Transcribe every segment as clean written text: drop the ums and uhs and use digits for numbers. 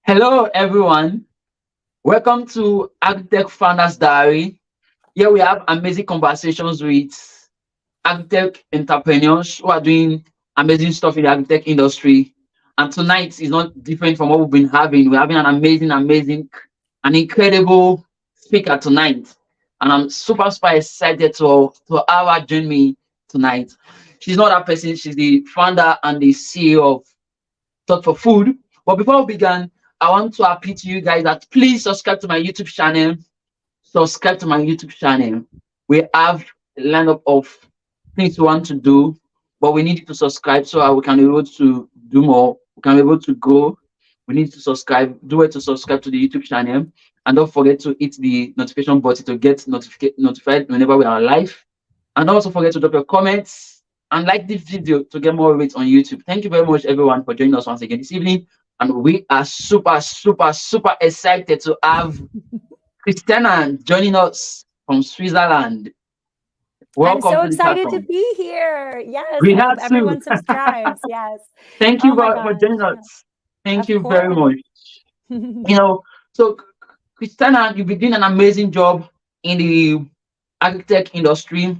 Hello, everyone. Welcome to Agritech Founders Diary. Here we have amazing conversations with agritech entrepreneurs who are doing amazing stuff in the agritech industry. And tonight is not different from what we've been having. We're having an an incredible speaker tonight. And I'm super excited to have her join me tonight. She's not that person, she's the founder and the CEO of Thought for Food. But before we begin, I want to appeal to you guys that please subscribe to my YouTube channel. Subscribe to my YouTube channel. We have a lineup of things we want to do, but we need you to subscribe so that we can be able to do more. We can be able to grow. We need to subscribe. Do it to subscribe to the YouTube channel, and don't forget to hit the notification button to get notified whenever we are live. And don't also forget to drop your comments and like this video to get more of it on YouTube. Thank you very much, everyone, for joining us once again this evening. And we are super excited to have Christina joining us from Switzerland. I'm Welcome so to the excited to platform. be here. Yes, We I hope have to. everyone subscribes. Yes. Thank you Oh my for gosh. joining us. Thank Of you very course. much. You know, so Christina, you've been doing an amazing job in the agri-tech industry.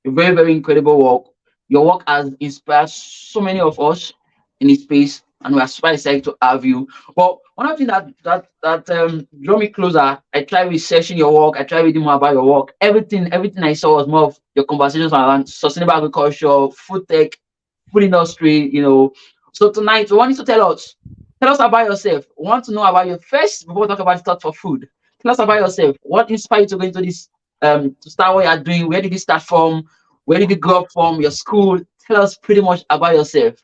A very incredible work. Your work has inspired so many of us in this space, and we are super excited to have you. But one of the things that drew me closer, I tried researching your work, I tried reading more about your work. Everything I saw was more of your conversations around sustainable agriculture, food tech, food industry, So tonight we want you to tell us about yourself. We want to know about your first before we talk about Thought for Food. Tell us about yourself. What inspired you to go into this to start what you're doing? Where did you start from? Where did you grow up from? Your school? Tell us pretty much about yourself.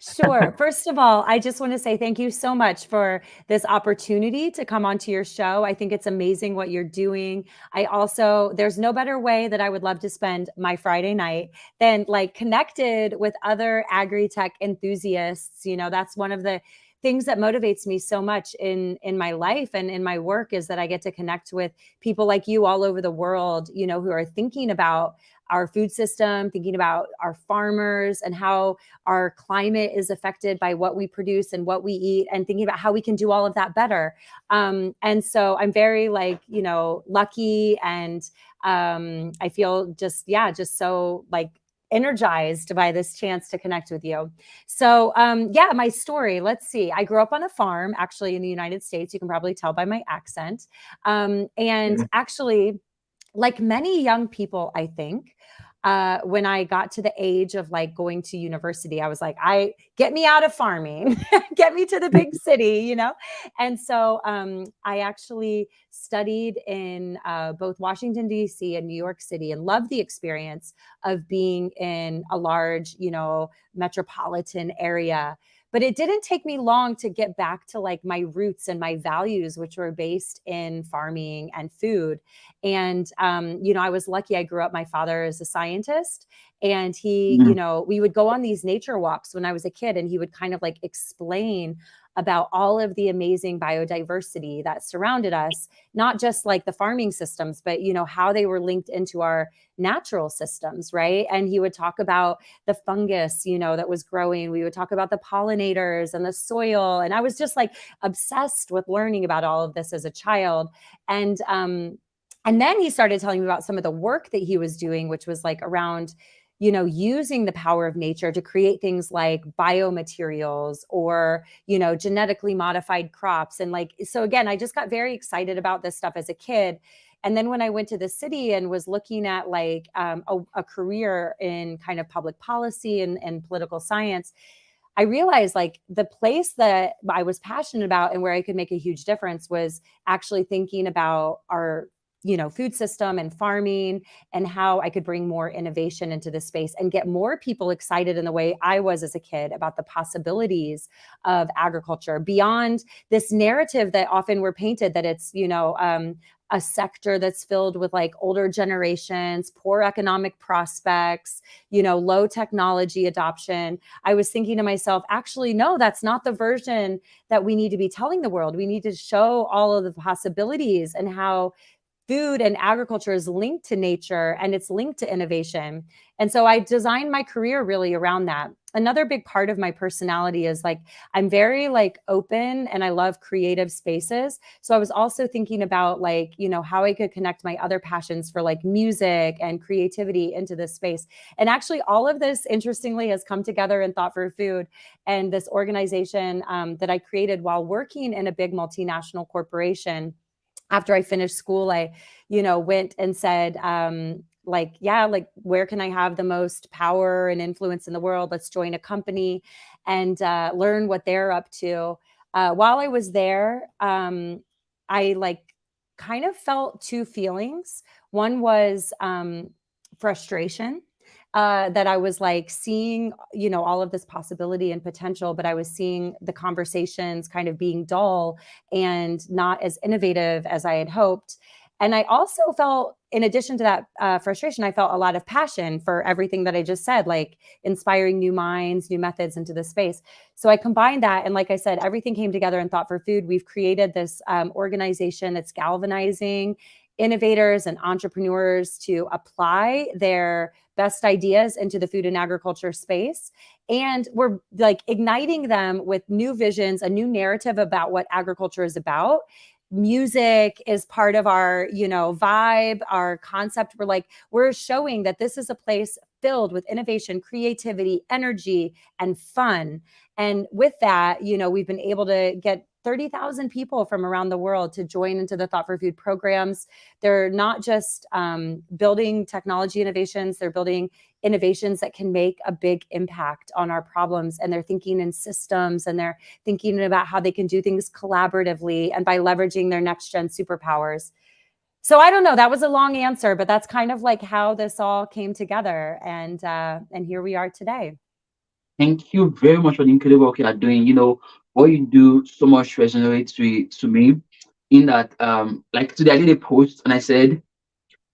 Sure. First of all, I just want to say thank you so much for this opportunity to come onto your show. I think it's amazing what you're doing. There's no better way that I would love to spend my Friday night than like connected with other agri-tech enthusiasts. That's one of the things that motivates me so much in my life and in my work is that I get to connect with people like you all over the world, who are thinking about our food system, thinking about our farmers and how our climate is affected by what we produce and what we eat, and thinking about how we can do all of that better. And so I'm very lucky, and I feel just so energized by this chance to connect with you. So my story, let's see. I grew up on a farm actually in the United States. You can probably tell by my accent. And actually, like many young people, I think, when I got to the age of like going to university, I was like, get me out of farming, get me to the big city, And so I actually studied in both Washington, D.C. and New York City, and loved the experience of being in a large, metropolitan area. But it didn't take me long to get back to like my roots and my values, which were based in farming and food. And, I was lucky. I grew up, my father is a scientist, and he, we would go on these nature walks when I was a kid, and he would kind of like explain about all of the amazing biodiversity that surrounded us, not just like the farming systems, but, how they were linked into our natural systems, right? And he would talk about the fungus, that was growing. We would talk about the pollinators and the soil. And I was just like obsessed with learning about all of this as a child. And then he started telling me about some of the work that he was doing, which was like around, using the power of nature to create things like biomaterials or, genetically modified crops. And so again, I just got very excited about this stuff as a kid. And then when I went to the city and was looking at like a career in kind of public policy and political science, I realized like the place that I was passionate about and where I could make a huge difference was actually thinking about our food system and farming, and how I could bring more innovation into this space and get more people excited in the way I was as a kid about the possibilities of agriculture beyond this narrative that often we're painted that it's, a sector that's filled with like older generations, poor economic prospects, low technology adoption. I was thinking to myself, actually, no, that's not the version that we need to be telling the world. We need to show all of the possibilities and how food and agriculture is linked to nature and it's linked to innovation. And so I designed my career really around that. another big part of my personality is like, I'm very like open and I love creative spaces. So I was also thinking about like, how I could connect my other passions for like music and creativity into this space. And actually all of this, interestingly, has come together in Thought for Food and this organization that I created while working in a big multinational corporation. After I finished school, I, went and said, like, yeah, like, where can I have the most power and influence in the world? Let's join a company and learn what they're up to. While I was there, I like kind of felt two feelings. One was frustration. That I was like seeing, all of this possibility and potential, but I was seeing the conversations kind of being dull and not as innovative as I had hoped. And I also felt, in addition to that frustration, I felt a lot of passion for everything that I just said, like inspiring new minds, new methods into the space. So I combined that. And like I said, everything came together in Thought for Food. We've created this organization that's galvanizing innovators and entrepreneurs to apply their best ideas into the food and agriculture space. And we're like igniting them with new visions, a new narrative about what agriculture is about. Music is part of our, vibe, our concept. We're showing that this is a place filled with innovation, creativity, energy, and fun. And with that, we've been able to get 30,000 people from around the world to join into the Thought for Food programs. They're not just building technology innovations, they're building innovations that can make a big impact on our problems. And they're thinking in systems, and they're thinking about how they can do things collaboratively and by leveraging their next gen superpowers. So I don't know, that was a long answer, but that's kind of like how this all came together. And here we are today. Thank you very much for the incredible work you are doing. What you do so much resonates to me, in that like today I did a post and I said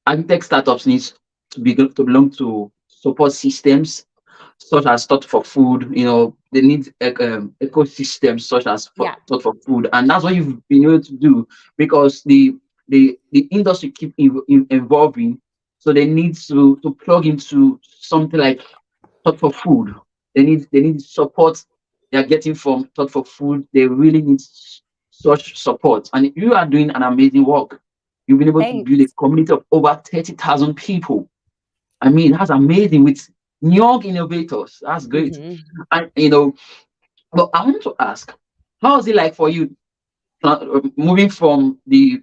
Agritech startups needs to belong to support systems such as Thought for Food. They need ecosystems such as Yeah. Thought for Food, and that's what you've been able to do, because the industry keep evolving, so they need to plug into something like Thought for Food. They need support they are getting from Thought for Food. They really need such support, and you are doing an amazing work. You've been able to build a Thanks. community of over 30,000 people. I mean, that's amazing, with young innovators. That's great. Mhm. And but I want to ask, how is it like for you, moving from the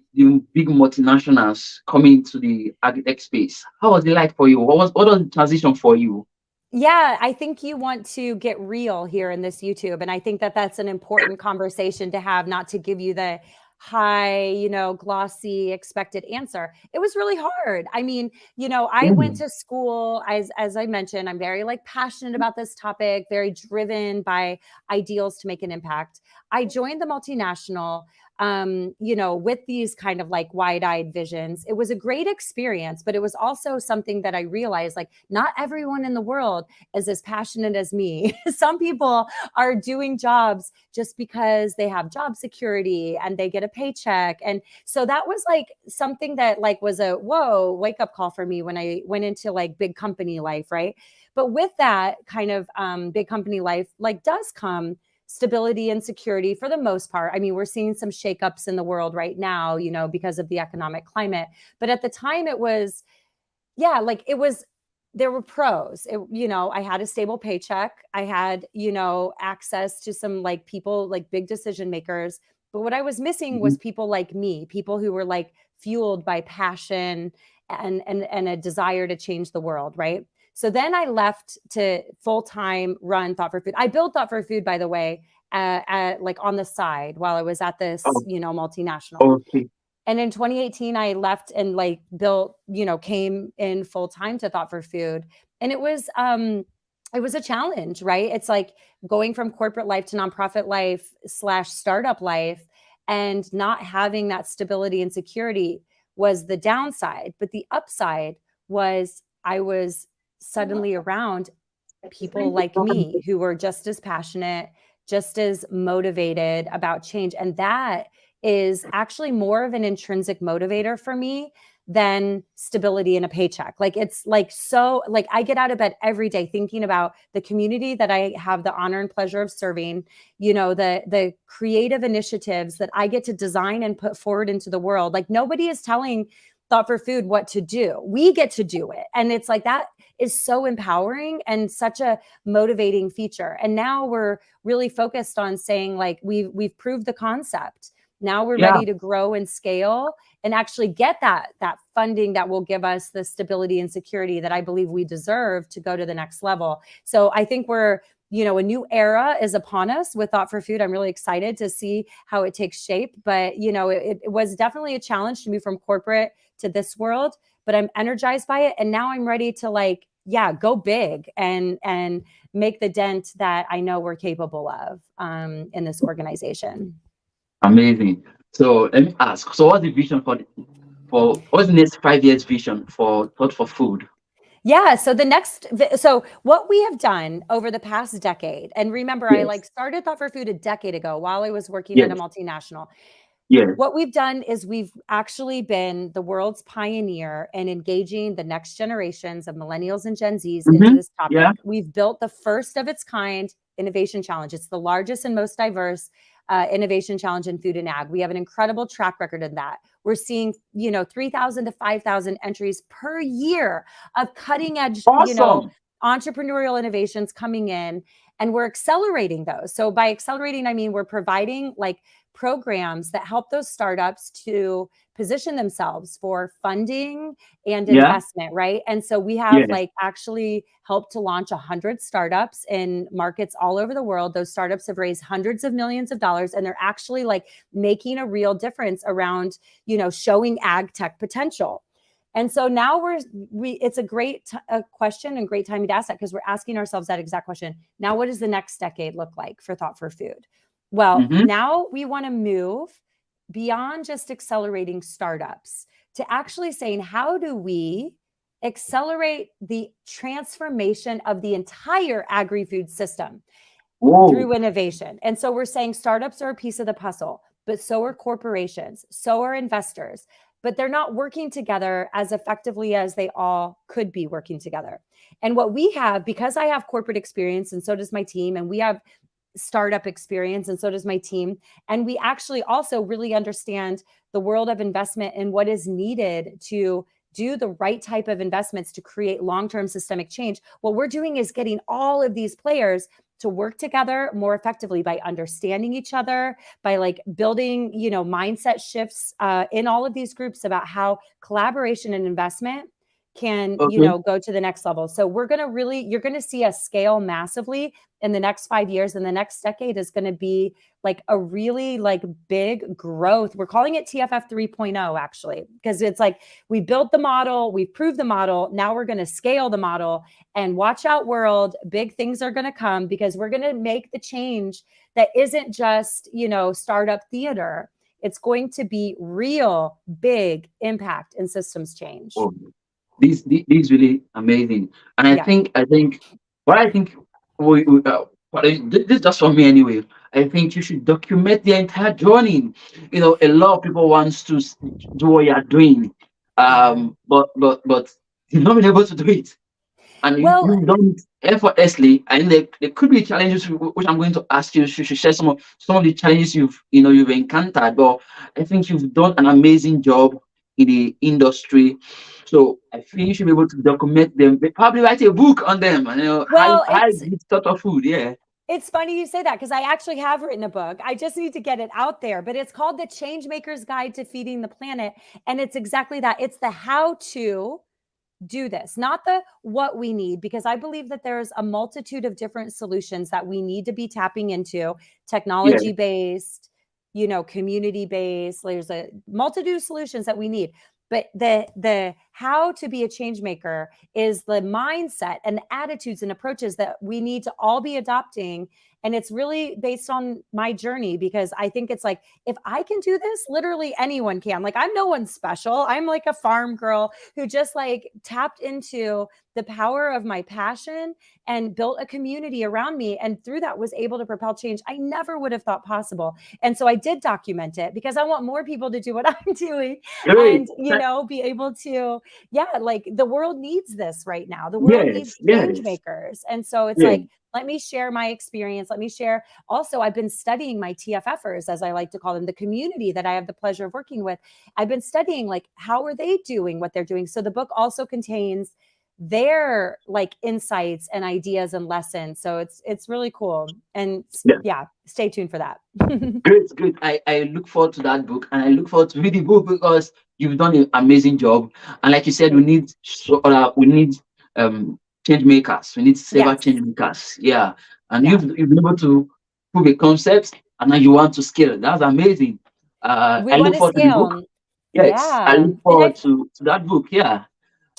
big multinationals coming to the agritech space? How was it like for you? What was the transition for you? Yeah, I think you want to get real here in this YouTube. And I think that that's an important conversation to have, not to give you the high, glossy expected answer. It was really hard. I mean, I went Mm. to school, as I mentioned, I'm very like passionate about this topic, very driven by ideals to make an impact. I joined the multinational with these kind of like wide-eyed visions. It was a great experience, but it was also something that I realized, like, not everyone in the world is as passionate as me. Some people are doing jobs just because they have job security and they get a paycheck. And so that was like something that like was a whoa, wake up call for me when I went into like big company life, right? But with that kind of big company life, like does come stability and security for the most part. I mean, we're seeing some shakeups in the world right now, because of the economic climate. But at the time it was, yeah, like it was, there were pros. I had a stable paycheck. I had, access to some like people, like big decision makers. But what I was missing was Mhm. people like me, people who were like fueled by passion and a desire to change the world, right? So then I left to full-time run Thought for Food. I built Thought for Food, by the way, like on the side while I was at this, Oh, multinational. okay. And in 2018, I left and like built, came in full time to Thought for Food. And it was a challenge, right? It's like going from corporate life to nonprofit life / startup life, and not having that stability and security was the downside. But the upside was I was suddenly around people like me who were just as passionate, just as motivated about change. And that is actually more of an intrinsic motivator for me than stability and a paycheck. Like, it's like, so like, I get out of bed every day thinking about the community that I have the honor and pleasure of serving, the creative initiatives that I get to design and put forward into the world. Like, nobody is telling Thought for Food what to do. We get to do it. And it's like, that is so empowering and such a motivating feature. And now we're really focused on saying, like, we've proved the concept. Now we're Yeah, ready to grow and scale and actually get that funding that will give us the stability and security that I believe we deserve to go to the next level. So I think we're, a new era is upon us with Thought for Food. I'm really excited to see how it takes shape. But, it was definitely a challenge to move from corporate to this world, but I'm energized by it. And now I'm ready to go big and make the dent that I know we're capable of in this organization. amazing. So let me ask. So what's the vision for what's the next 5 years vision for Thought for Food? Yeah. So what we have done over the past decade, and remember, I Yes. started Thought for Food a decade ago while I was working at a Yes. multinational. Yes. What we've done is we've actually been the world's pioneer in engaging the next generations of millennials and Gen Zs into Mm-hmm. this Yeah. topic. We've built the first of its kind innovation challenge. It's the largest and most diverse innovation challenge in food and ag. We have an incredible track record in that. We're seeing, 3,000 to 5,000 entries per year of cutting edge, Awesome. entrepreneurial innovations coming in, and we're accelerating those. So by accelerating, I mean, we're providing programs that help those startups to position themselves for funding and Yeah. investment, right? And so we have Yes. actually helped to launch 100 startups in markets all over the world. Those startups have raised hundreds of millions of dollars, and they're actually making a real difference around, showing ag tech potential. And so now it's a great question and great time to ask that, because we're asking ourselves that exact question. Now, what does the next decade look like for Thought for Food? Well, Mm-hmm. now we want to move beyond just accelerating startups to actually saying, how do we accelerate the transformation of the entire agri-food system Whoa. through innovation? And so we're saying startups are a piece of the puzzle, but so are corporations, so are investors, but they're not working together as effectively as they all could be working together. And what we have, because I have corporate experience and so does my team, and we have startup experience and so does my team, and we actually also really understand the world of investment and what is needed to do the right type of investments to create long-term systemic change. What we're doing is getting all of these players to work together more effectively by understanding each other, by building, mindset shifts in all of these groups about how collaboration and investment can, Okay. go to the next level. So you're going to see us scale massively in the next 5 years, and the next decade is going to be a really big growth. We're calling it TFF 3.0 actually, because it's we built the model, we proved the model. Now we're going to scale the model, and watch out world, big things are going to come, because we're going to make the change that isn't just, startup theater. It's going to be real big impact and systems change. Oh, this really amazing. And I Yeah. think what I think this is just for me anyway. I think you should document the entire journey. A lot of people wants to do what you are doing, Yeah. but you've not been able to do it, and Well, you've done it effortlessly. And there could be challenges which I'm going to ask you. You should share some of the challenges you've encountered. But I think you've done an amazing job in the industry. So I feel you should be able to document them. Probably write a book on them. And well, I did sort of food. Yeah. it's funny you say that, because I actually have written a book. I just need to get it out there, but it's called The Changemaker's Guide to Feeding the Planet. And it's exactly that. It's the how to do this, not the what we need, because I believe that there's a multitude of different solutions that we need to be tapping into, Yeah. technology based, community based. There's a multitude of solutions that we need, but the how to be a change maker is the mindset and the attitudes and approaches that we need to all be adopting. And it's really based on my journey, because I think it's like, if I can do this, literally anyone can. Like, I'm no one special. I'm like a farm girl who just like tapped into the power of my passion and built a community around me. And through that was able to propel change I never would have thought possible. And so I did document it because I want more people to do what I'm doing and, Great. be able to, yeah, like the world needs this right now. The world Yes, needs change yes, makers. And so it's yes. like, let me share my experience. Let me share. Also, I've been studying my TFFers, as I like to call them, the community that I have the pleasure of working with. I've been studying, like, how are they doing what they're doing? So the book also contains their like insights and ideas and lessons. So it's really cool. And Yeah. yeah, stay tuned for that. Great, great. I look forward to that book, and I look forward to reading the book because you've done an amazing job. And like you said, we need change makers. We need several Yes. change makers. Yeah. And Yeah. you've been able to prove a concept, and now you want to scale. That's amazing. We I want look to forward to the book. scale. Yes, I Yeah. look And forward to that book. Yeah.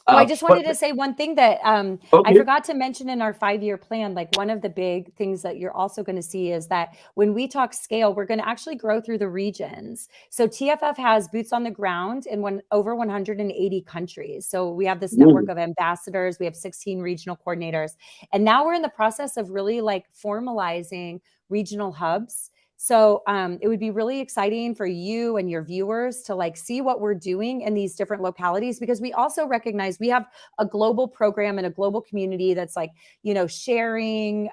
I just But wanted to say one thing that I okay. forgot to mention in our 5-year plan. Like, one of the big things that you're also going to see is that when we talk scale, we're going to actually grow through the regions. So TFF has boots on the ground in over 180 countries. So we have this network Whoa. of ambassadors. We have 16 regional coordinators. And now we're in the process of really like formalizing regional hubs. So it would be really exciting for you and your viewers to like see what we're doing in these different localities, because we also recognize we have a global program and a global community that's like, sharing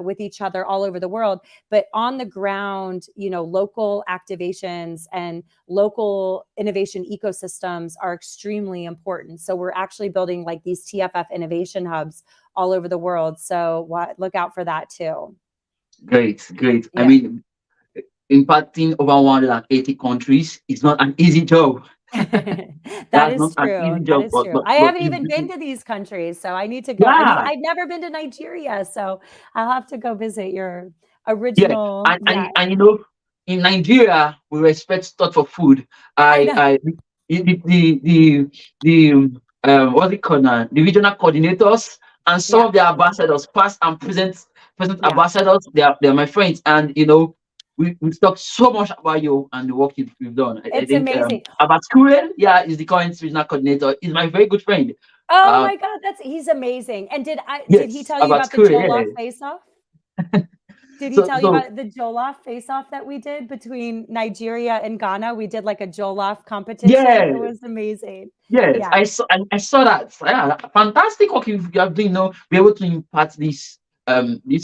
with each other all over the world. But on the ground, local activations and local innovation ecosystems are extremely important. So we're actually building like these TFF innovation hubs all over the world. So look out for that too. Great, great. I Yeah. mean, impacting over 180 countries is not an easy job. That That's is not an true. easy That job, is true. I but haven't you even been do. to these countries, so I need to go. Yeah, I've never been to Nigeria, so I'll have to go visit your yeah, original. Yeah, and in Nigeria we respect thought for food. I know. I the what's it called now? The regional coordinators and some Yeah, of the ambassadors, past and present yeah. ambassadors, they're my friends, and we've talked so much about you and the work you've done. I It's think amazing. about Kurel, yeah, is the current regional coordinator. He's my very good friend. Oh Uh, my God, he's amazing. And did he yes, tell you about about the Kurel, yeah. Jollof face-off? Did he So tell you so about the Jollof face-off that we did between Nigeria and Ghana? We did like a Jollof competition. It yeah. was amazing. Yes, Yeah, I saw that. Yeah, fantastic work you have done. Be able to impact this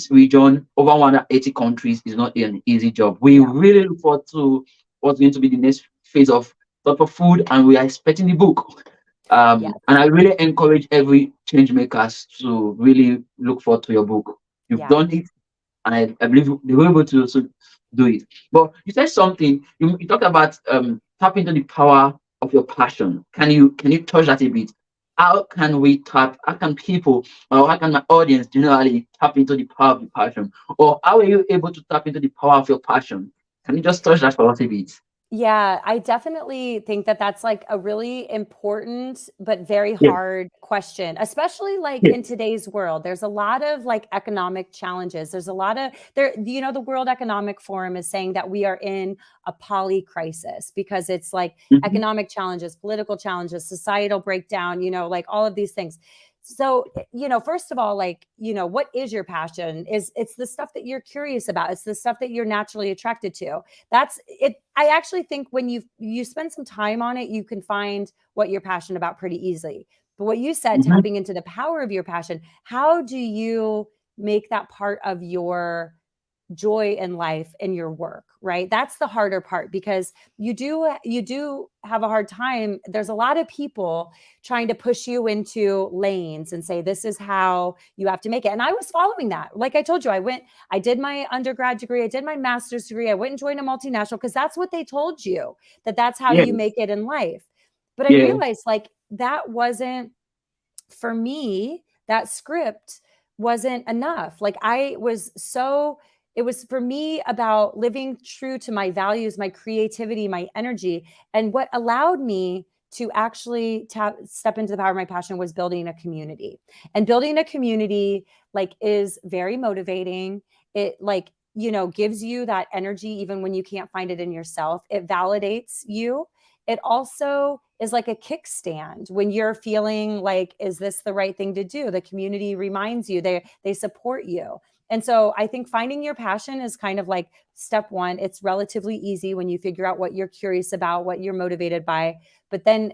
region over 180 countries is not an easy job. We no, really look forward to what's going to be the next phase of Thought for Food, and we are expecting the book. yes, And I really encourage every change makers to really look forward to your book. You've yeah. done it, and I believe they were able to also do it. But you said something. You talked about tap into the power of your passion. Can you touch that a bit? How can we tap? How can people, or how can my audience generally tap into the power of the passion? Or how are you able to tap into the power of your passion? Can you just touch that for us a bit? Yeah, I definitely think that that's like a really important but very Yeah, hard question, especially like yeah. in today's world. There's a lot of like economic challenges. There's a lot of there, the World Economic Forum is saying that we are in a poly crisis because it's like Mhm. economic challenges, political challenges, societal breakdown, like all of these things. So, first of all, like, what is your passion? It's the stuff that you're curious about. It's the stuff that you're naturally attracted to. That's it. I actually think when you spend some time on it, you can find what you're passionate about pretty easily. But what you said, Mhm. tapping into the power of your passion, how do you make that part of your joy in life and your work, right? That's the harder part, because you do have a hard time. There's a lot of people trying to push you into lanes and say this is how you have to make it. And I was following that. Like I told you, I did my undergrad degree, I did my master's degree, I went and joined a multinational because that's what they told you, that's how you Yes, make it in life. But I yeah. realized like that wasn't for me. That script wasn't enough. Like it was for me about living true to my values, my creativity, my energy. And what allowed me to actually step into the power of my passion was building a community. And building a community like is very motivating. It like, gives you that energy even when you can't find it in yourself. It validates you. It also is like a kickstand when you're feeling like, is this the right thing to do? The community reminds you, they support you. And so I think finding your passion is kind of like step one. It's relatively easy when you figure out what you're curious about, what you're motivated by. But then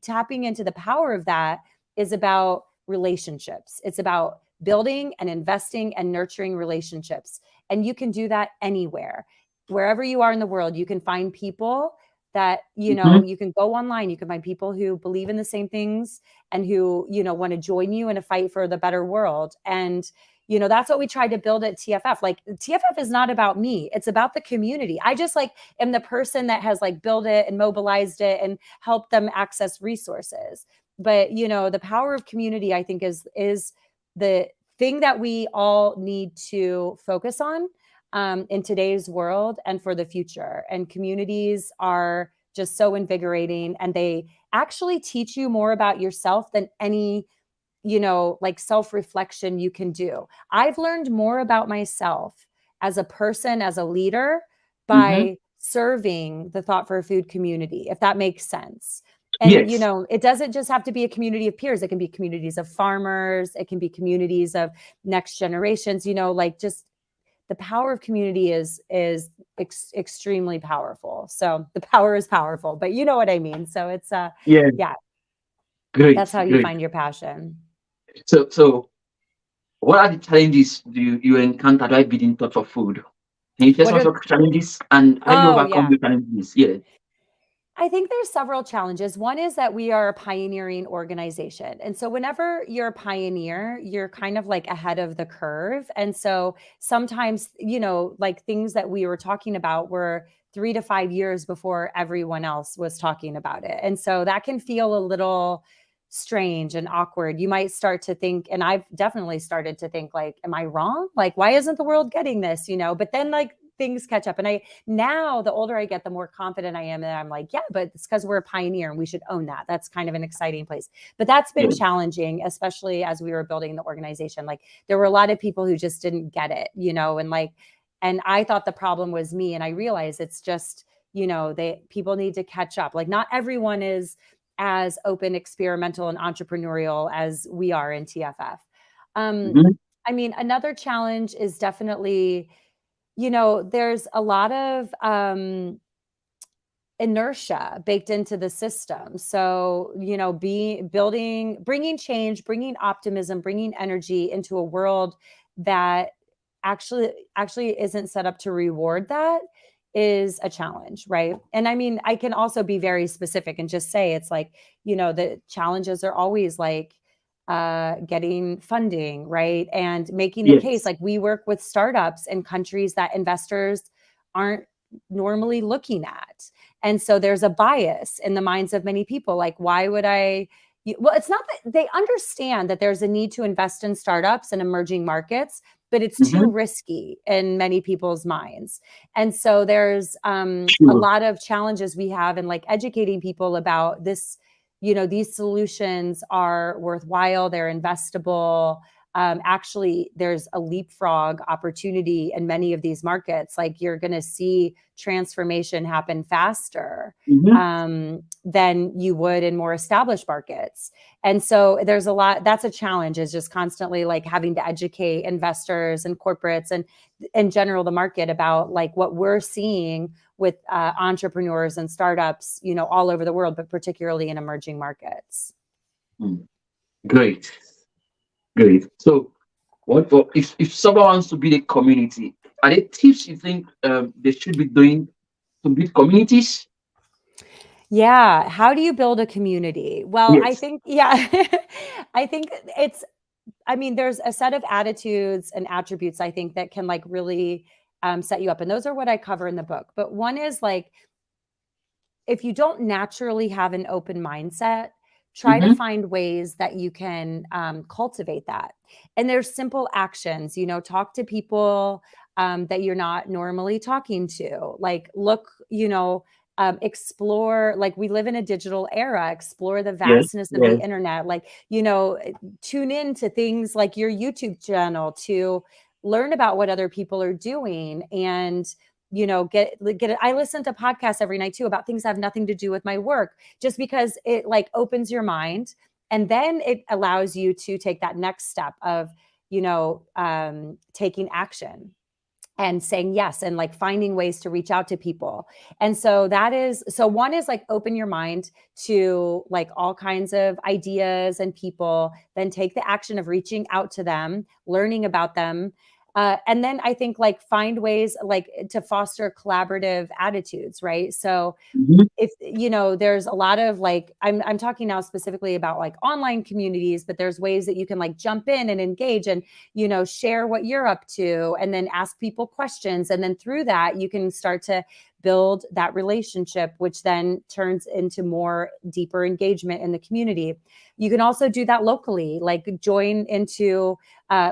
tapping into the power of that is about relationships. It's about building and investing and nurturing relationships. And you can do that anywhere. Wherever you are in the world, you can find people that, you can go online, you can find people who believe in the same things and who, want to join you in a fight for the better world. And that's what we tried to build at TFF. Like TFF is not about me. It's about the community. I just like am the person that has like built it and mobilized it and helped them access resources. But, the power of community, I think is the thing that we all need to focus on in today's world and for the future. And communities are just so invigorating, and they actually teach you more about yourself than any like self-reflection you can do. I've learned more about myself as a person, as a leader, by serving the Thought for Food community, if that makes sense. And, Yes. It doesn't just have to be a community of peers. It can be communities of farmers. It can be communities of next generations, like just the power of community is extremely powerful. So the power is powerful, but you know what I mean? So it's, Yeah. yeah, Great. that's how you Great. find your passion. So what are the challenges you encounter while building Thought for Food? Can you share What some are, sort of challenges and how you oh overcome yeah. the challenges? Yeah. I think there's several challenges. One is that we are a pioneering organization. And so whenever you're a pioneer, you're kind of like ahead of the curve. And so sometimes, like things that we were talking about were 3 to 5 years before everyone else was talking about it. And so that can feel a little strange and awkward. You might start to think, and I've definitely started to think like, am I wrong? Like, why isn't the world getting this? But then like things catch up. And now the older I get, the more confident I am. And I'm like, yeah, but it's because we're a pioneer and we should own that. That's kind of an exciting place. But that's been Yeah. challenging, especially as we were building the organization. Like there were a lot of people who just didn't get it, and I thought the problem was me. And I realized it's just, people need to catch up. Like not everyone is as open, experimental, and entrepreneurial as we are in TFF. Mhm. I mean, another challenge is definitely, there's a lot of inertia baked into the system. So, bringing change, bringing optimism, bringing energy into a world that actually isn't set up to reward that is a challenge, right? And I mean, I can also be very specific and just say it's like, the challenges are always like getting funding, right? And making the case. Yes. Like we work with startups in countries that investors aren't normally looking at. And so there's a bias in the minds of many people. Like, why would well, it's not that they understand that there's a need to invest in startups and emerging markets, but it's too Mhm. risky in many people's minds. And so there's a Sure. lot of challenges we have in like educating people about this. These solutions are worthwhile, they're investable. Actually, there's a leapfrog opportunity in many of these markets. Like you're going to see transformation happen faster Mhm. than you would in more established markets. And so there's a lot, that's a challenge, is just constantly like having to educate investors and corporates and in general, the market about like what we're seeing with entrepreneurs and startups, all over the world, but particularly in emerging markets. Mm. Great. Great. So if someone wants to build a community, are there tips you think they should be doing to build communities? Yeah. How do you build a community? Well, I Yes. think, yeah, I think I mean, there's a set of attitudes and attributes, I think, that can like really set you up. And those are what I cover in the book. But one is like, if you don't naturally have an open mindset, try to Mm-hmm. find ways that you can cultivate that. And there's simple actions, talk to people that you're not normally talking to. Like, look, explore, like we live in a digital era, explore the Yes, vastness of the yes. internet, like, tune in to things like your YouTube channel to learn about what other people are doing. And get it. I listen to podcasts every night too about things that have nothing to do with my work, just because it like opens your mind, and then it allows you to take that next step of taking action and saying yes, and like finding ways to reach out to people. And so one is like open your mind to like all kinds of ideas and people, then take the action of reaching out to them, learning about them. And then I think like find ways like to foster collaborative attitudes, right? So Mhm. if there's a lot of like, I'm talking now specifically about like online communities, but there's ways that you can like jump in and engage and share what you're up to, and then ask people questions, and then through that you can start to build that relationship, which then turns into more deeper engagement in the community. You can also do that locally, like join into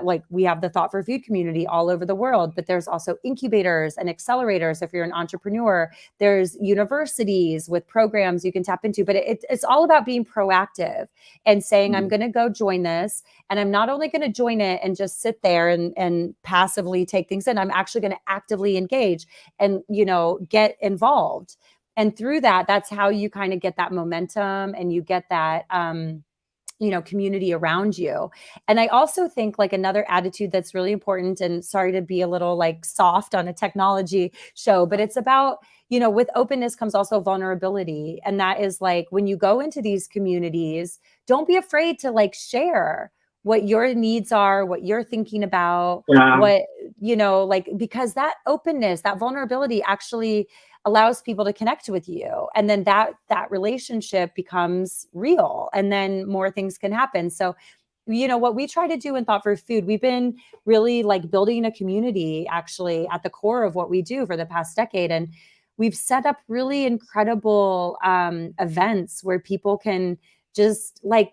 like we have the Thought for Food community all over the world, but there's also incubators and accelerators. If you're an entrepreneur, there's universities with programs you can tap into, but it's all about being proactive and saying, I'm going to go join this. And I'm not only going to join it and just sit there and passively take things in, I'm actually going to actively engage and, get involved. And through that, that's how you kind of get that momentum, and you get that, community around you. And I also think like another attitude that's really important, and sorry to be a little like soft on a technology show, but it's about, with openness comes also vulnerability. And that is like, when you go into these communities, don't be afraid to like share what your needs are, what you're thinking about, Yeah. what, like, because that openness, that vulnerability actually allows people to connect with you, and then that relationship becomes real, and then more things can happen. So what we try to do in Thought for Food, we've been really like building a community actually at the core of what we do for the past decade. And we've set up really incredible events where people can just like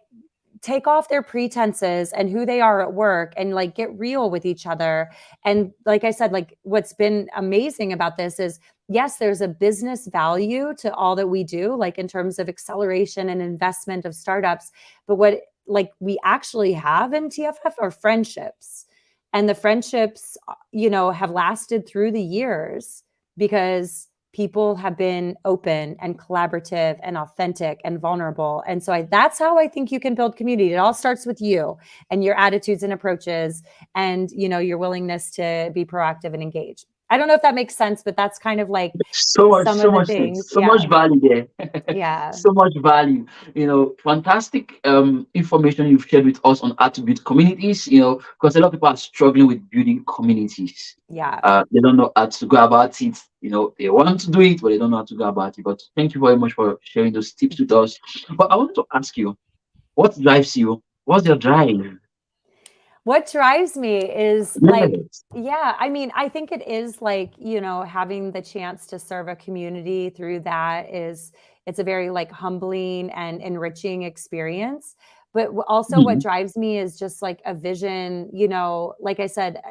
take off their pretenses and who they are at work, and like get real with each other. And like I said, like what's been amazing about this is, yes, there's a business value to all that we do, like in terms of acceleration and investment of startups. But what like we actually have in TFF are friendships. And the friendships, have lasted through the years because people have been open and collaborative and authentic and vulnerable. And so that's how I think you can build community. It all starts with you and your attitudes and approaches, and, your willingness to be proactive and engage. I don't know if that makes sense, but that's kind of like So much, some of so the much things. sense, so much Yeah. value there. Yeah. So much value. Fantastic information you've shared with us on how to build communities, because a lot of people are struggling with building communities. Yeah. They don't know how to go about it. They want to do it, but they don't know how to go about it. But thank you very much for sharing those tips with us. But I want to ask you, what drives you? What's your drive? What drives me is like, Yes. yeah, I mean, I think it is like, having the chance to serve a community through that it's a very like humbling and enriching experience. But also what Mhm. drives me is just like a vision, like I said,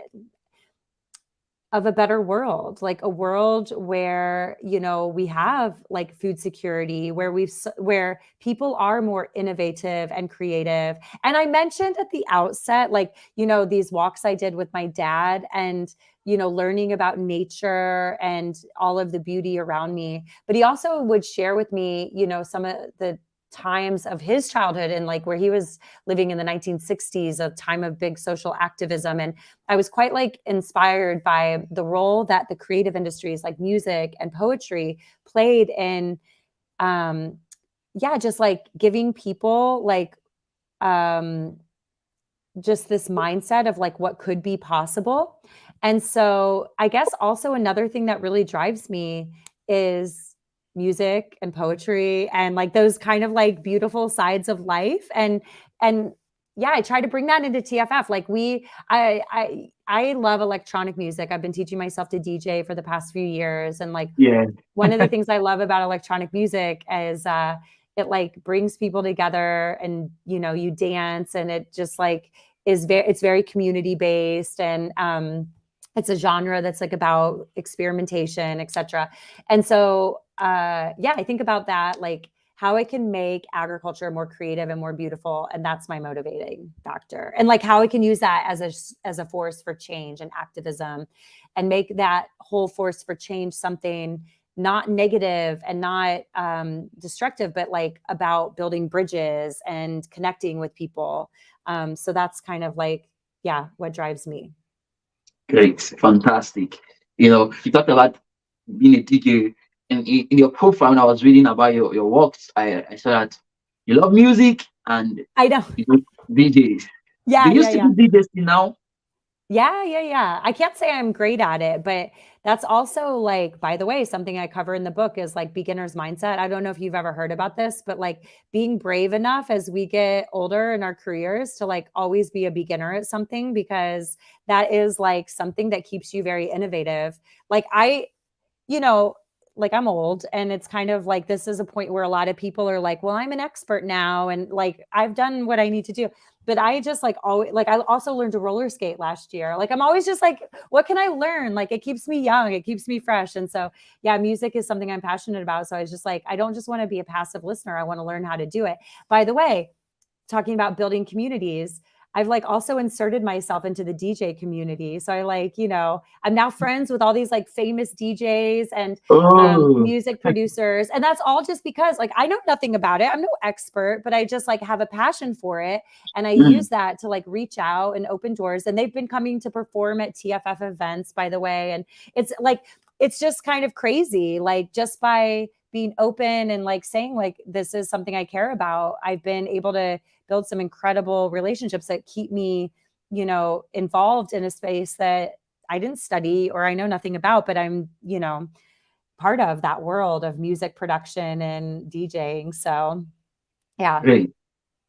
of a better world, like a world where, we have like food security, where where people are more innovative and creative. And I mentioned at the outset, like, these walks I did with my dad, and, learning about nature and all of the beauty around me. But he also would share with me, some of the times of his childhood, and like where he was living in the 1960s, a time of big social activism. And I was quite like inspired by the role that the creative industries like music and poetry played in, um, yeah, just like giving people like, um, just this mindset of like what could be possible. And so I guess also another thing that really drives me is music and poetry, and like those kind of like beautiful sides of life. And yeah, I try to bring that into TFF. Like I love electronic music. I've been teaching myself to DJ for the past few years. And like Yeah. one of the things I love about electronic music is it like brings people together, and you dance, and it just like it's very community based, and it's a genre that's like about experimentation, etc. And so yeah, I think about that, like how I can make agriculture more creative and more beautiful, and that's my motivating factor. And like how I can use that as a force for change and activism, and make that whole force for change something not negative and not destructive, but like about building bridges and connecting with people. So that's kind of like, yeah, what drives me. Great, fantastic. You talked about being a DJ, and in your profile, when I was reading about your works, I saw that you love music and I know. you do DJs. Do Yeah, you yeah, still yeah. do DJs till now? Yeah, yeah, yeah. I can't say I'm great at it, but that's also like, by the way, something I cover in the book is like beginner's mindset. I don't know if you've ever heard about this, but like being brave enough as we get older in our careers to like always be a beginner at something, because that is like something that keeps you very innovative. Like you know, like I'm old, and it's kind of like this is a point where a lot of people are like, well, I'm an expert now and like I've done what I need to do. But I just like always like I also learned to roller skate last year. Like I'm always just like, what can I learn? Like it keeps me young, it keeps me fresh. And so yeah, music is something I'm passionate about. So I was just like, I don't just want to be a passive listener. I want to learn how to do it. By the way, talking about building communities, I've like also inserted myself into the DJ community. So I like, I'm now friends with all these like famous DJs and Oh, music producers. And that's all just because like I know nothing about it. I'm no expert, but I just like have a passion for it. And I mm, use that to like reach out and open doors. And they've been coming to perform at TFF events, by the way. And it's like, it's just kind of crazy. Like just by being open and like saying like, this is something I care about, I've been able to build some incredible relationships that keep me, involved in a space that I didn't study or I know nothing about, but I'm, part of that world of music production and DJing. So, yeah. great,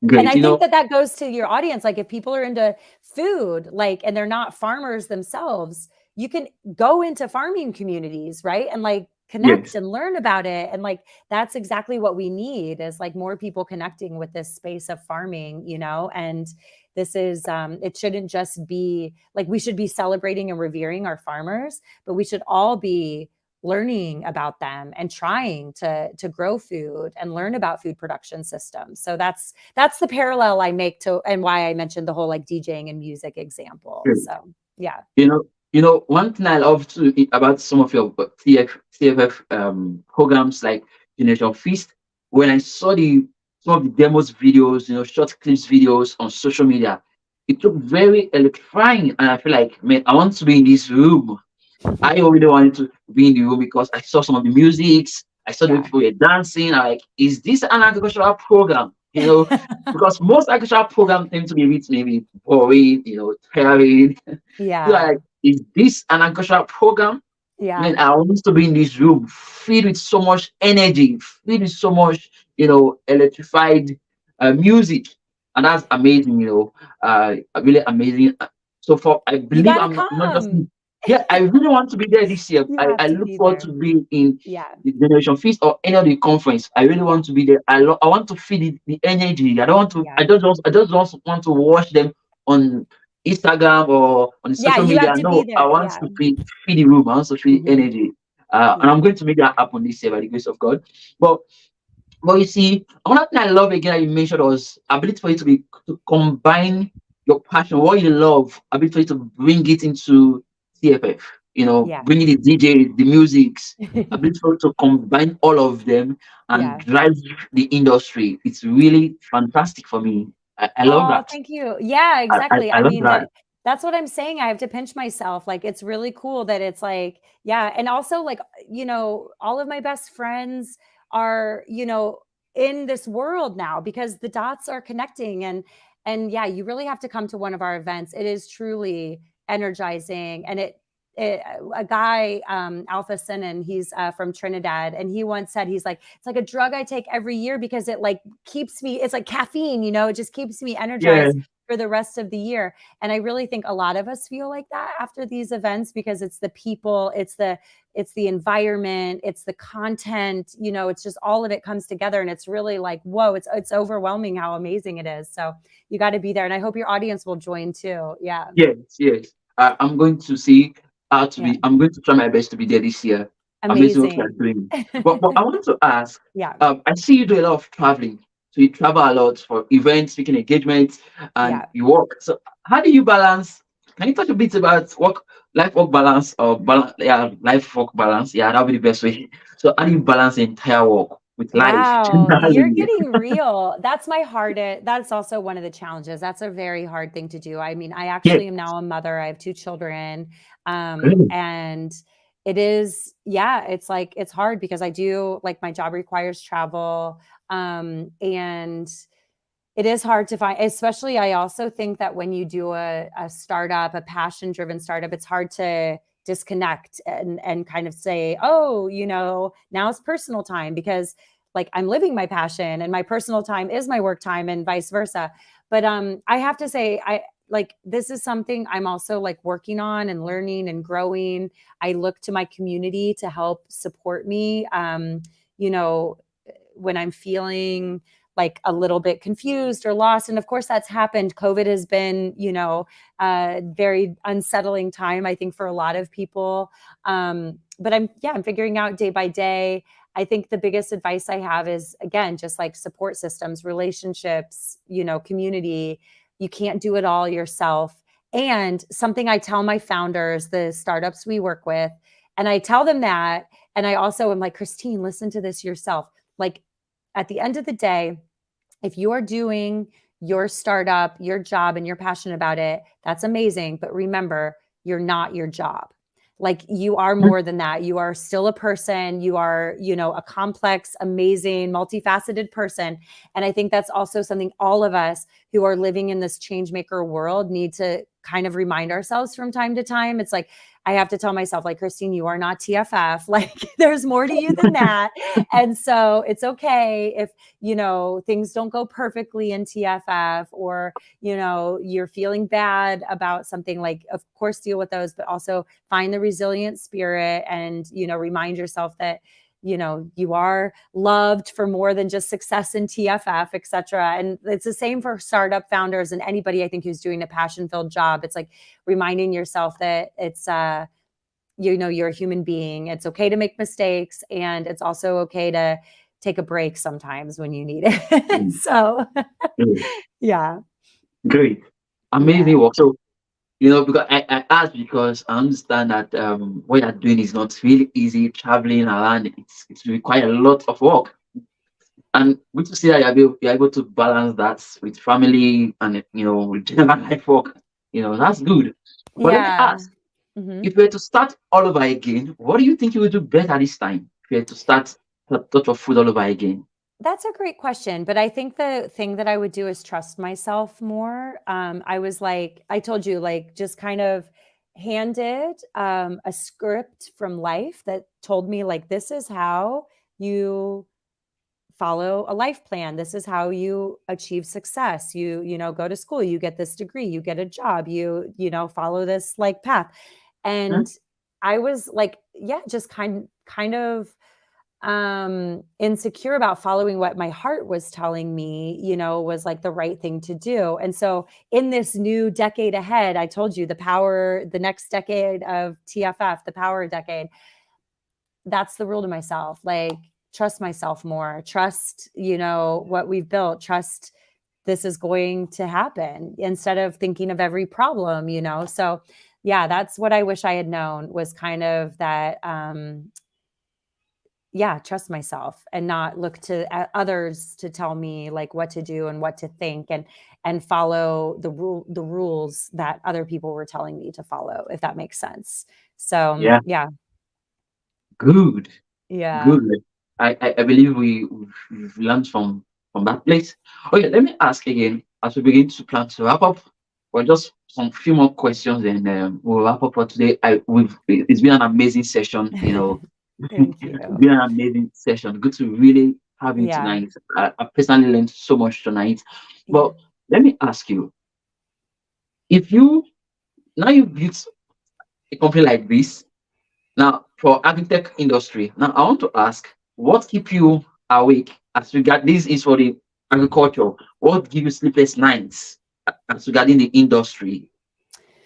And great. I think that that goes to your audience. Like if people are into food, like, and they're not farmers themselves, you can go into farming communities, right? And like connect Yes, and learn about it. And like, that's exactly what we need is like more people connecting with this space of farming, and this is, it shouldn't just be like, we should be celebrating and revering our farmers, but we should all be learning about them and trying to grow food and learn about food production systems. So that's the parallel I make to, and why I mentioned the whole like DJing and music example. great. So yeah. You know, one thing I love to about some of your TFF programs like Generation Feast, when I saw the some of the demos videos, short clips videos on social media, it looked very electrifying, and I feel like, man, I want to be in this room. I already wanted to be in the room because I saw some of the musics, I saw the way Yeah. people were dancing. I'm like, is this an agricultural program? Because most agricultural programs tend to be a bit maybe boring, tiring. So Yeah. like, is this an agricultural program? Yeah. Man, I want to be in this room filled with so much energy, filled with so much, electrified music. And that's amazing, really amazing. So for I You believe got to I'm not just, come. yeah, I really want to be there this year. You I have to look be forward there. to be in Yeah. the Generation Feast or any of the conference. I really Yeah. want to be there. I want to feel the energy. I don't want to, Yeah. I just want to watch them on Instagram or on the Yeah. social You media. have to be No, I there. want Yeah. to feel the room. I want to feel the Hmm. energy. And Yeah. I'm going to make that happen this year by the grace of God. But you see, another thing I love again that you mentioned was ability for you to combine your passion, what you love, ability for you to bring it into CFF. Yeah. Bringing the DJ, the musics, ability for you to combine all of them and Yeah. drive the industry. It's really fantastic for me. I love Oh, that. thank you. Yeah, I, I, exactly. I I love mean, that. that's what I'm saying. I have to pinch myself. Like, it's really cool that it's like, yeah. And also, like, all of my best friends are, in this world now because the dots are connecting. And yeah, you really have to come to one of our events. It is truly energizing. And it a guy, Alpha Sinan, he's from Trinidad, and he once said, he's like, it's like a drug I take every year because it like keeps me, it's like caffeine, it just keeps me Yeah, energized for the rest of the year. And I really think a lot of us feel like that after these events because it's the people, it's the environment, it's the content, it's just all of it comes together. And it's really like, whoa, it's overwhelming how amazing it is. So you got to be there. And I hope your audience will join too. Yeah. yes, yes. I'm going to see how to Yeah. be. I'm going to try my best to be there this year. Amazing what you are Amazing. doing. But I want to ask, Yeah. I see you do a lot of traveling. So you travel a lot for events, speaking engagements, and Yeah. you work. So how do you balance? Can you talk a bit about life work balance or balance? Yeah, life work balance. Yeah, that'll be the best way. So how do you balance the entire work with life Wow, you're generally? getting real. That's my hardest. That's also one of the challenges. That's a very hard thing to do. I mean, I Yeah, actually am now a mother. I have 2 children. great. And it is, yeah, it's like it's hard because I do like my job requires travel. And it is hard to find, especially I also think that when you do a startup, a passion-driven startup, it's hard to disconnect and kind of say, oh, now it's personal time because like I'm living my passion and my personal time is my work time and vice versa. But I have to say, I like this is something I'm also like working on and learning and growing. I look to my community to help support me. You know, when I'm feeling like a little bit confused or lost. And of course, that's happened. COVID has been, a very unsettling time, I think, for a lot of people. But I'm figuring out day by day. I think the biggest advice I have is, again, just like support systems, relationships, community. You can't do it all yourself. And something I tell my founders, the startups we work with, and I tell them that. And I also am like, Christine, listen to this yourself. Like, at the end of the day, if you are doing your startup, your job, and you're passionate about it, that's amazing. But remember, you're not your job. Like you are more than that. You are still a person. You are, a complex, amazing, multifaceted person. And I think that's also something all of us who are living in this change maker world need to kind of remind ourselves from time to time. It's like, I have to tell myself, like, Christine, you are not TFF. Like, there's more to you than that. And so it's okay if, things don't go perfectly in TFF or, you're feeling bad about something. Like, of course, deal with those, but also find the resilient spirit and, remind yourself that, you are loved for more than just success in TFF, et cetera. And it's the same for startup founders and anybody, I think, who's doing a passion-filled job. It's like reminding yourself that it's, you're a human being. It's okay to make mistakes. And it's also okay to take a break sometimes when you need it. Mm, So, mm, yeah. great. Yeah. Amazing work. So because I asked because I understand that what you're doing is not really easy traveling around. It's require a lot of work. And good to see that you're able to balance that with family and with general life work. That's good. But let me Yeah. ask, Mhm. if you were to start all over again, what do you think you would do better this time? If you were to start a touch of food all over again. That's a great question, but I think the thing that I would do is trust myself more. I was like, I told you, like, just kind of handed a script from life that told me, like, this is how you follow a life plan. This is how you achieve success. You go to school, you get this degree, you get a job, follow this like path. Hmm? And I was like, yeah, just kind of insecure about following what my heart was telling me, was like the right thing to do. And so in this new decade ahead, I told you the next decade of TFF, the power decade, that's the rule to myself. Like, trust myself more, trust, what we've built, trust this is going to happen instead of thinking of every problem, So yeah, that's what I wish I had known was kind of that, yeah, trust myself and not look to others to tell me like what to do and what to think and follow the rules that other people were telling me to follow, if that makes sense. So Yeah, yeah. good. Yeah. Good. I believe we've learned from that place. Okay, let me ask again as we begin to plan to wrap up. Or just some few more questions, and we'll wrap up for today. It's been an amazing session. Thank It's you. been an amazing session. Good to really have you Yeah. tonight. I personally learned so much tonight. Yeah. But let me ask you, if you now you built a company like this. Now, for agritech industry, now I want to ask, what keep you awake as regard this is for the agriculture? What give you sleepless nights as regarding the industry?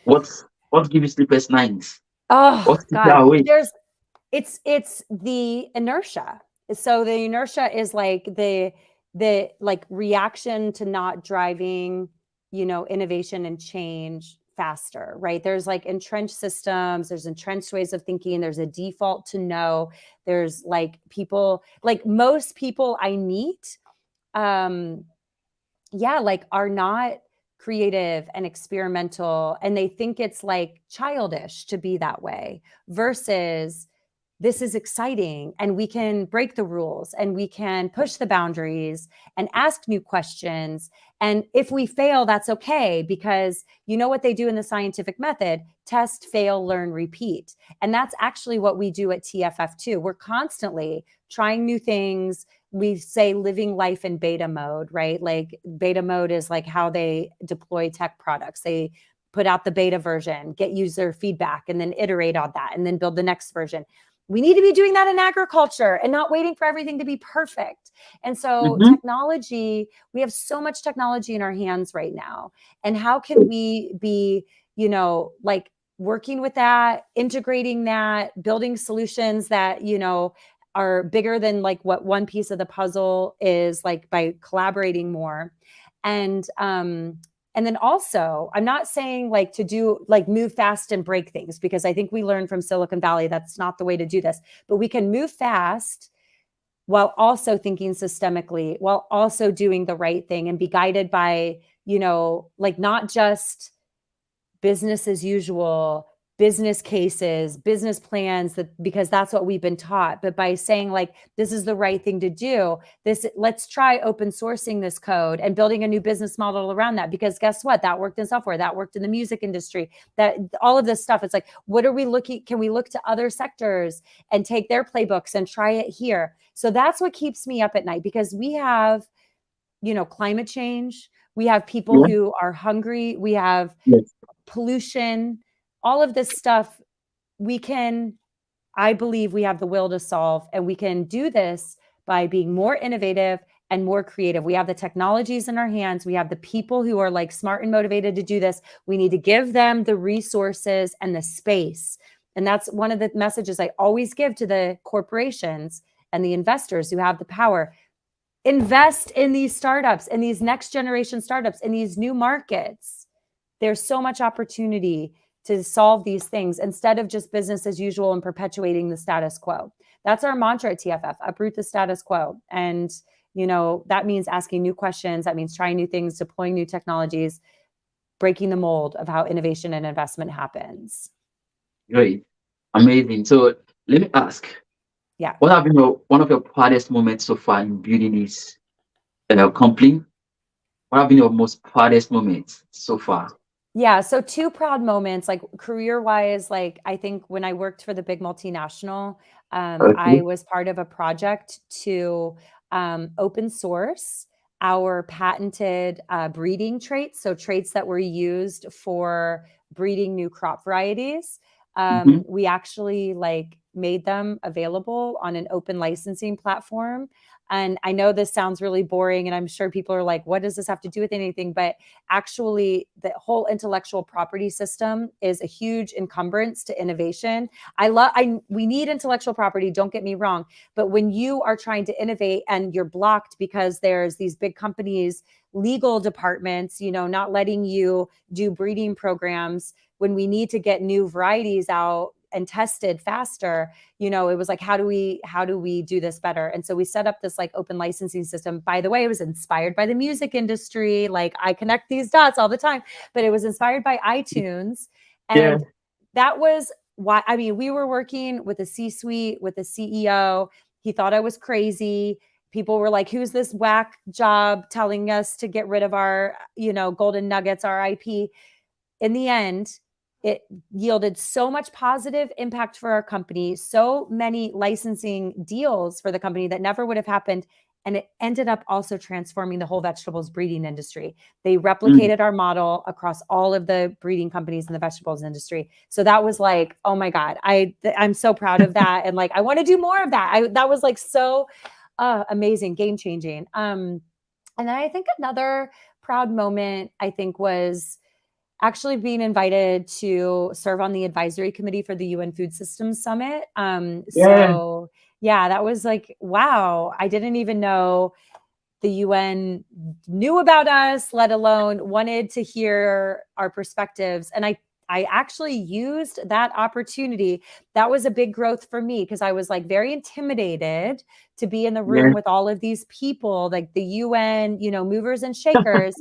What what give you sleepless nights? Oh What keep you God. awake? It's the inertia. So the inertia is like the like reaction to not driving, innovation and change faster, right? There's like entrenched systems, there's entrenched ways of thinking, there's a default to no. There's like people, like most people I meet, like are not creative and experimental, and they think it's like childish to be that way, versus this is exciting and we can break the rules and we can push the boundaries and ask new questions. And if we fail, that's okay, because you know what they do in the scientific method: test, fail, learn, repeat. And that's actually what we do at TFF too. We're constantly trying new things. We say living life in beta mode, right? Like beta mode is like how they deploy tech products. They put out the beta version, get user feedback, and then iterate on that, and then build the next version. We need to be doing that in agriculture and not waiting for everything to be perfect. And so Mm-hmm. technology, we have so much technology in our hands right now. And how can we be, like working with that, integrating that, building solutions that, are bigger than like what one piece of the puzzle is, like by collaborating more. And then also, I'm not saying like to do like move fast and break things, because I think we learned from Silicon Valley that's not the way to do this. But we can move fast while also thinking systemically, while also doing the right thing, and be guided by, like not just business as usual, business cases, business plans, that because that's what we've been taught, but by saying like, this is the right thing to do. Let's try open sourcing this code and building a new business model around that, because guess what? That worked in software, that worked in the music industry, that all of this stuff. It's like, what are we looking? Can we look to other sectors and take their playbooks and try it here? So that's what keeps me up at night, because we have, climate change. We have people Yeah. who are hungry. We have Yes. pollution, all of this stuff. I believe we have the will to solve, and we can do this by being more innovative and more creative. We have the technologies in our hands. We have the people who are like smart and motivated to do this. We need to give them the resources and the space. And that's one of the messages I always give to the corporations and the investors who have the power. Invest in these startups, in these next generation startups, in these new markets. There's so much opportunity to solve these things instead of just business as usual and perpetuating the status quo. That's our mantra at TFF: uproot the status quo. And, that means asking new questions. That means trying new things, deploying new technologies, breaking the mold of how innovation and investment happens. Great. Amazing. So let me ask, Yeah. what have been one of your proudest moments so far in building this company? What have been your most proudest moments so far? Yeah. So two proud moments, like career wise, like I think when I worked for the big multinational, I Okay. was part of a project to open source our patented breeding traits. So traits that were used for breeding new crop varieties. Mm-hmm. We actually like made them available on an open licensing platform. And I know this sounds really boring, and I'm sure people are like, what does this have to do with anything? But actually, the whole intellectual property system is a huge encumbrance to innovation. We need intellectual property, don't get me wrong, but when you are trying to innovate and you're blocked because there's these big companies, legal departments, not letting you do breeding programs, when we need to get new varieties out and tested faster, it was like, how do we do this better? And so we set up this like open licensing system. By the way, it was inspired by the music industry. Like I connect these dots all the time, but it was inspired by iTunes. Yeah. And that was why, we were working with a C-suite, with a CEO. He thought I was crazy. People were like, who's this whack job telling us to get rid of our, golden nuggets, our IP? In the end, it yielded so much positive impact for our company, so many licensing deals for the company that never would have happened. And it ended up also transforming the whole vegetables breeding industry. They Mm. replicated our model across all of the breeding companies in the vegetables industry. So that was like, oh my God, I'm so proud of that. And like, I want to do more of that. That was like so amazing, game changing. And then I think another proud moment, I think, was actually being invited to serve on the advisory committee for the UN Food Systems Summit. Yeah. So yeah, that was like, wow, I didn't even know the UN knew about us, let alone wanted to hear our perspectives. And I actually used that opportunity. That was a big growth for me because I was like very intimidated to be in the Yeah. room with all of these people, like the UN, movers and shakers.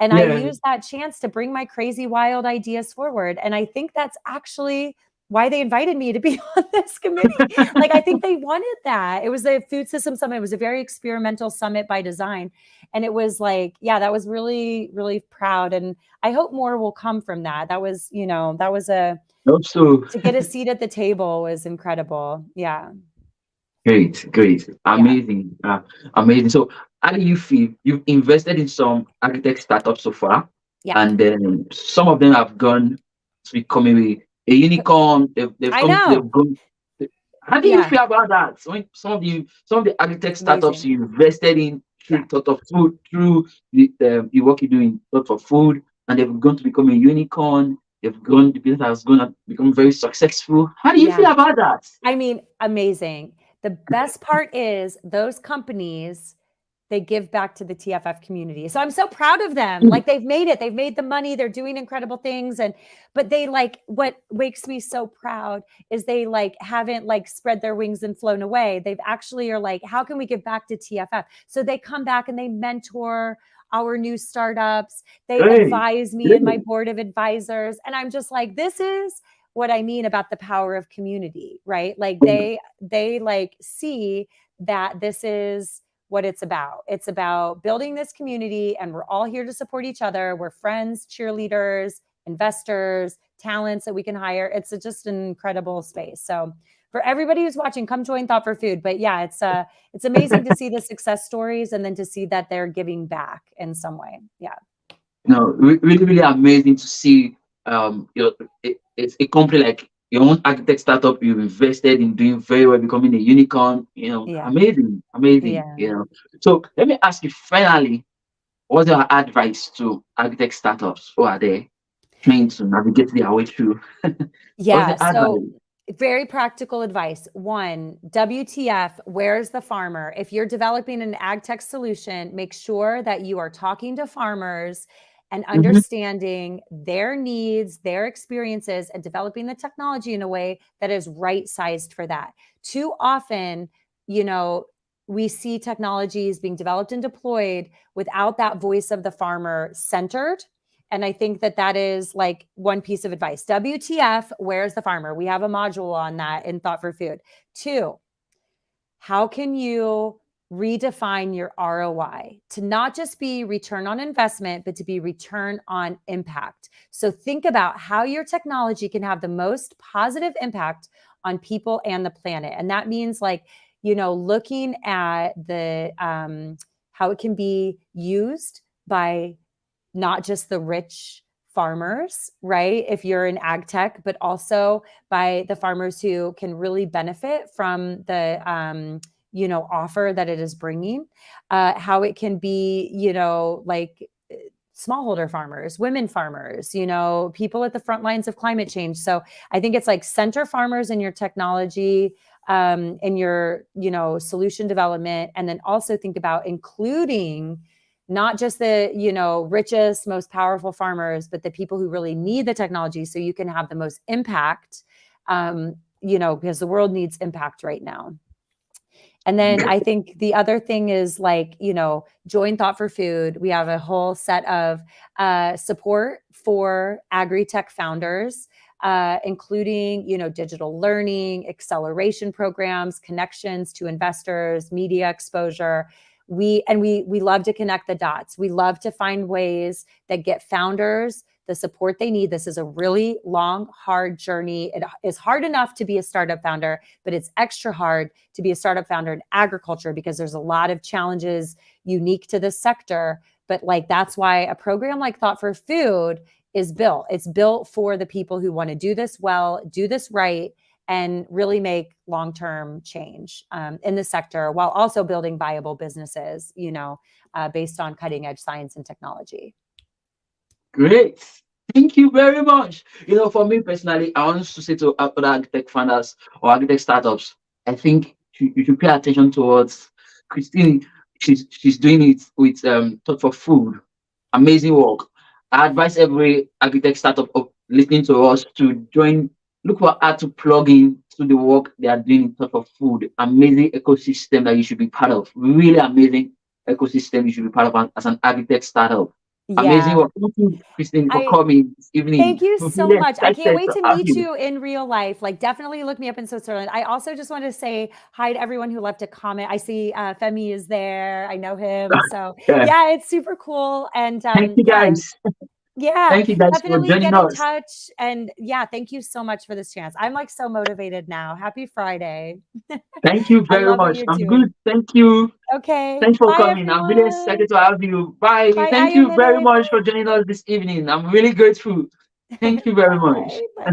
And I Yeah. used that chance to bring my crazy, wild ideas forward. And I think that's actually why they invited me to be on this committee. Like, I think they wanted that. It was the Food System Summit. It was a very experimental summit by design. And it was like, yeah, that was really, really proud. And I hope more will come from that. That was, Also, to get a seat at the table was incredible. Yeah. great, Yeah. amazing, amazing. So, how do you feel? You've invested in some agritech startups so far, Yeah. and then some of them have gone to becoming a unicorn. I know. They've gone. How do you Yeah. feel about that? When some of the agritech startups Amazing. you invested in Yeah. through thought of food, through the work you do in thought of food, and they've gone to become a unicorn. The business has gone to become very successful. How do you Yeah. feel about that? I mean, amazing. The best part is those companies, they give back to the TFF community. So I'm so proud of them. Like, they've made it. They've made the money. They're doing incredible things. But they, like, what makes me so proud is they like haven't like spread their wings and flown away. They've actually are like, how can we give back to TFF? So they come back and they mentor our new startups. They Great, advise me and my great. board of advisors. And I'm just like, this is what I mean about the power of community, right? Like, they like see that this is what it's about. It's about building this community, and we're all here to support each other. We're friends, cheerleaders, investors, talents that we can hire. It's just an incredible space. So for everybody who's watching, come join Thought for Food. But yeah, it's amazing to see the success stories and then to see that they're giving back in some way. Yeah. No, really, really amazing to see. Your it's a company like your own architect startup. You've invested in doing very well, becoming a unicorn. Yeah. Amazing, amazing. Yeah. So let me ask you finally, what's your advice to architect startups who are there trying to navigate their way through? What's Yeah. the advice? So very practical advice. One, WTF, where's the farmer? If you're developing an ag tech solution, make sure that you are talking to farmers and Mhm. understanding their needs, their experiences, and developing the technology in a way that is right sized for that. Too often, you know, we see technologies being developed and deployed without that voice of the farmer centered. And I think that is like one piece of advice. WTF, where's the farmer? We have a module on that in Thought for Food. Two, how can you redefine your ROI to not just be return on investment, but to be return on impact? So think about how your technology can have the most positive impact on people and the planet. And that means like, looking at the how it can be used by not just the rich farmers, right? If you're in ag tech, but also by the farmers who can really benefit from the, offer that it is bringing, how it can be, like smallholder farmers, women farmers, people at the front lines of climate change. So I think it's like center farmers in your technology, in your, solution development, and then also think about including not just the, richest, most powerful farmers, but the people who really need the technology so you can have the most impact, because the world needs impact right now. And then I think the other thing is like, join Thought for Food. We have a whole set of support for agri-tech founders, including, digital learning, acceleration programs, connections to investors, media exposure. We love to connect the dots. We love to find ways that get founders the support they need. This is a really long, hard journey. It is hard enough to be a startup founder, but it's extra hard to be a startup founder in agriculture because there's a lot of challenges unique to this sector. But like, that's why a program like Thought for Food is built. It's built for the people who want to do this well, do this right, and really make long-term change in the sector while also building viable businesses, based on cutting edge science and technology. Great. Thank you very much. For me personally, I want to say to other agritech founders or agritech startups, I think you should pay attention towards Christine. She's doing it with thought for food. Amazing work. I advise every agritech startup of listening to us to join. Look for how to plug in to the work they are doing in thought for food. Amazing ecosystem that you should be part of. Really amazing ecosystem you should be part of as an agritech startup. Amazing Yeah. work. Thank you, Christine, for I coming this evening. Thank you We're so really much. I can't excited wait to to have meet you. you in real life. Like, definitely look me up in Switzerland. I also just want to say hi to everyone who left a comment. I see Femi is there. I know him. So Yeah. yeah, it's super cool. And Thank you, yeah, guys. yeah, Thank you, guys, for definitely joining get in us. touch. And yeah, thank you so much for this chance. I'm like so motivated now. Happy Friday. Thank you I very love what much. you're I'm doing. good. Thank you. Okay. Thanks for Bye, coming. I'm really everyone. excited to have you. Bye. Bye, Thank you very Ayomide. much for joining us this evening. I'm really grateful. Thank you very much. Bye. Bye.